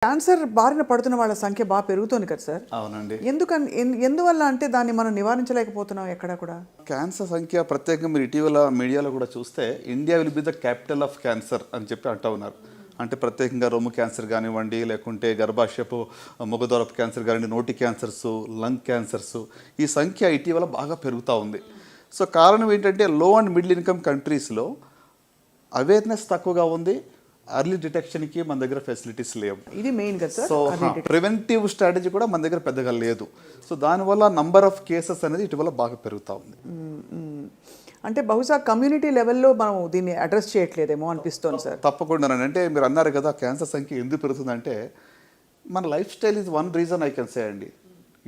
Cancer బారిన పడుతున్న వాళ్ళ సంఖ్య బాగా పెరుగుతోంది కదా సార్. అవునండి. ఎందువల్ల అంటే దాన్ని మనం నివారించలేకపోతున్నాం ఎక్కడ కూడా. క్యాన్సర్ సంఖ్య ప్రత్యేకంగా మీరు ఇటీవల మీడియాలో కూడా చూస్తే India will be the capital of cancer అని చెప్పి అంటూ ఉన్నారు. అంటే ప్రత్యేకంగా రొమ్ము క్యాన్సర్ కానివ్వండి, లేకుంటే గర్భాశయపు ముఖద్వారపు క్యాన్సర్ కానివ్వండి, నోటి క్యాన్సర్స్, లంగ్ క్యాన్సర్స్, ఈ సంఖ్య ఇటీవల బాగా పెరుగుతూ ఉంది. సో కారణం ఏంటంటే లో అండ్ మిడిల్ ఇన్కమ్ కంట్రీస్లో అవేర్నెస్ తక్కువగా ఉంది. అర్లీ డిటెక్షన్కి మన దగ్గర ఫెసిలిటీస్ లేవు. ఇది మెయిన్ కదా సార్. సో ప్రివెంటివ్ స్ట్రాటజీ కూడా మన దగ్గర పెద్దగా లేదు. సో దానివల్ల నంబర్ ఆఫ్ కేసెస్ అనేది ఇటీవల బాగా పెరుగుతూ ఉంది. అంటే బహుశా కమ్యూనిటీ లెవెల్లో మనం దీన్ని అడ్రస్ చేయట్లేదేమో అనిపిస్తోంది సార్. తప్పకుండా. అంటే మీరు అన్నారు కదా క్యాన్సర్ సంఖ్య ఎందుకు పెరుగుతుందంటే మన life style is one reason I can say అండి.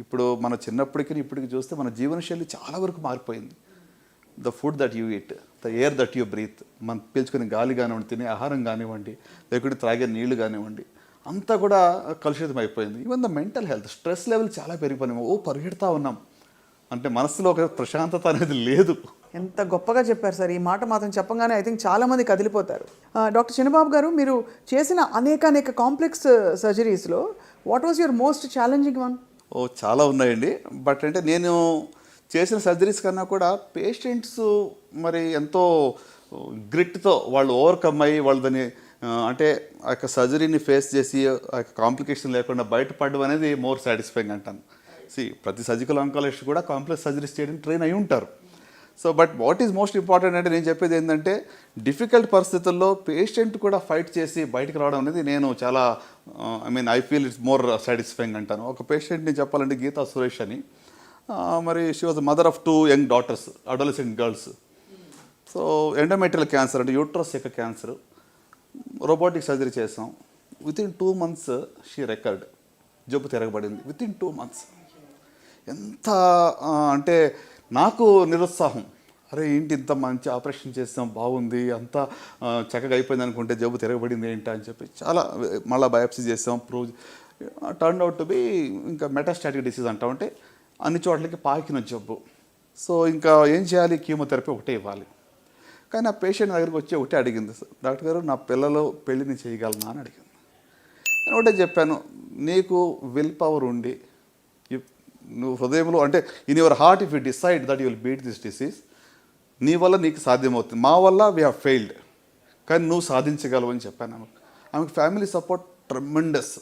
ఇప్పుడు మన చిన్నప్పటికి ఇప్పటికి చూస్తే మన జీవనశైలి చాలా వరకు మారిపోయింది. The food that you eat, the air that you breath, మనం పీల్చుకునే గాలి కానివ్వండి, తినే ఆహారం కానివ్వండి, లేకుంటే త్రాగే నీళ్లు కానివ్వండి, అంతా కూడా కలుషితం అయిపోయింది. Even the mental health, stress level చాలా పెరిగిపోయినాము. పరిగెడతా ఉన్నాం అంటే మనసులో ఒక ప్రశాంతత అనేది లేదు. ఎంత గొప్పగా చెప్పారు సార్. ఈ మాట మాత్రం చెప్పగానే ఐ థింక్ చాలామంది కదిలిపోతారు. డాక్టర్ చిన్నబాబు గారు, మీరు చేసిన అనేక కాంప్లెక్స్ సర్జరీస్లో what was your most challenging one? చాలా ఉన్నాయండి. బట్ అంటే నేను చేసిన సర్జరీస్ కన్నా కూడా పేషెంట్స్ మరి ఎంతో గ్రిట్తో వాళ్ళు ఓవర్కమ్ అయ్యి వాళ్ళు దాన్ని అంటే ఆ యొక్క సర్జరీని ఫేస్ చేసి ఆ యొక్క కాంప్లికేషన్ లేకుండా బయటపడడం అనేది మోర్ సాటిస్ఫైయింగ్ అంటాను. ప్రతి సర్జికల్ ఆంకాలజిస్ట్ కూడా కాంప్లెక్స్ సర్జరీస్ చేయడానికి ట్రైన్ అయి ఉంటారు. So but what is most important అంటే నేను చెప్పేది ఏంటంటే డిఫికల్ట్ పరిస్థితుల్లో పేషెంట్ కూడా ఫైట్ చేసి బయటకు రావడం అనేది నేను చాలా I feel it's more satisfying అంటాను. ఒక పేషెంట్ని చెప్పాలంటే గీతా సురేష్ అని, మరి she was mother of 2 young daughters, adolescent girls. So endometrial cancer అంటే యూట్రస్ యొక్క క్యాన్సర్, రోబోటిక్ సర్జరీ చేసాం. Within 2 months she recovered. జబ్బు తిరగబడింది వితిన్ 2 months. ఎంత అంటే నాకు నిరుత్సాహం, అరే ఏంటి ఇంత మంచి ఆపరేషన్ చేస్తాం, బాగుంది, అంతా చక్కగా అయిపోయింది అనుకుంటే జబ్బు తిరగబడింది ఏంటి అని చెప్పి చాలా మళ్ళీ బయాప్సీ చేసాం. Prove turn out to be ఇంకా మెటాస్టాటిక్ డిసీజ్ అంటామంటే అన్ని చోట్లకి పాకిన జబ్బు. సో ఇంకా ఏం చేయాలి, కీమోథెరపీ ఒకటే ఇవ్వాలి. కానీ ఆ పేషెంట్ దగ్గరికి వచ్చి ఒకటే అడిగింది, డాక్టర్ గారు నా పిల్లలు పెళ్ళిని చేయగలనా అని అడిగింది. నేను ఒకటే చెప్పాను, నీకు విల్ పవర్ ఉండి నువ్వు హృదయంలో అంటే in your heart if you decide that you will beat this disease, నీ వల్ల నీకు సాధ్యమవుతుంది. మా వల్ల వీ హ్యావ్ ఫెయిల్డ్, కానీ నువ్వు సాధించగలవు అని చెప్పాను ఆమెకు. ఆమెకు ఫ్యామిలీ సపోర్ట్ ట్రెమెండస్,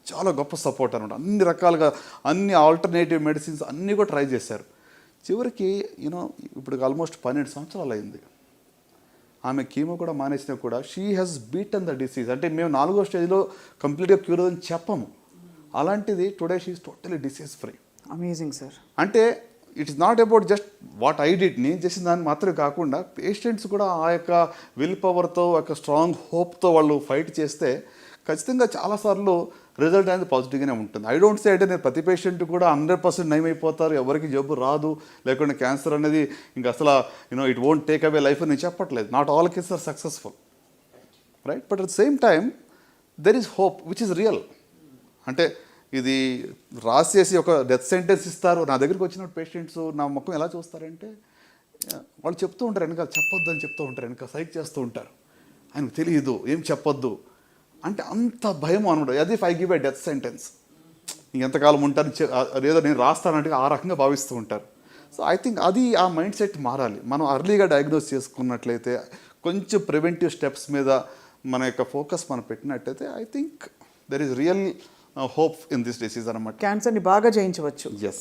చాలా గొప్ప సపోర్ట్ అనమాట. అన్ని రకాలుగా అన్ని ఆల్టర్నేటివ్ మెడిసిన్స్ అన్నీ కూడా ట్రై చేశారు. చివరికి ఇప్పుడు ఆల్మోస్ట్ 12 సంవత్సరాలు అయింది. ఆమె కీమో కూడా మానేసినా కూడా she has beaten the disease. అంటే మేము 4వ స్టేజ్లో కంప్లీట్గా క్యూర్ అని చెప్పము. అలాంటిది today she is totally disease free. Amazing sir. అంటే it is not about just what I did, నేను చేసిన దాన్ని మాత్రమే కాకుండా పేషెంట్స్ కూడా ఆ యొక్క విల్ పవర్తో, ఆ యొక్క స్ట్రాంగ్ హోప్తో వాళ్ళు ఫైట్ చేస్తే ఖచ్చితంగా చాలాసార్లు రిజల్ట్ అనేది పాజిటివ్గానే ఉంటుంది. ఐ డోంట్ సే అంటే నేను ప్రతి పేషెంట్ కూడా 100% నయమైపోతారు, ఎవరికి జబ్బు రాదు, లేకుంటే క్యాన్సర్ అనేది ఇంకా అసలు it won't take away life అని నేను చెప్పట్లేదు. Not all cases are successful, right? But at the same time there is hope which is real. అంటే ఇది రాసేసి ఒక డెత్ సెంటెన్స్ ఇస్తారు. నా దగ్గరికి వచ్చిన పేషెంట్స్ నా ముఖం ఎలా చూస్తారంటే వాళ్ళు చెప్తూ ఉంటారు, వెనక చెప్పొద్దు అని చెప్తూ ఉంటారు, వెనక సైక్ చేస్తూ ఉంటారు, ఆయనకు తెలియదు ఏం చెప్పొద్దు అంటే అంత భయం అనమాట. అది if I give a death sentence ఎంతకాలం ఉంటారు ఏదో నేను రాస్తానంటే ఆ రకంగా భావిస్తూ ఉంటారు. సో ఐ థింక్ అది ఆ మైండ్ సెట్ మారాలి. మనం అర్లీగా డయాగ్నోస్ చేసుకున్నట్లయితే, కొంచెం ప్రివెంటివ్ స్టెప్స్ మీద మన యొక్క ఫోకస్ మనం పెట్టినట్టయితే I think there is real hope in this disease అనమాట. క్యాన్సర్ని బాగా జయించవచ్చు. ఎస్.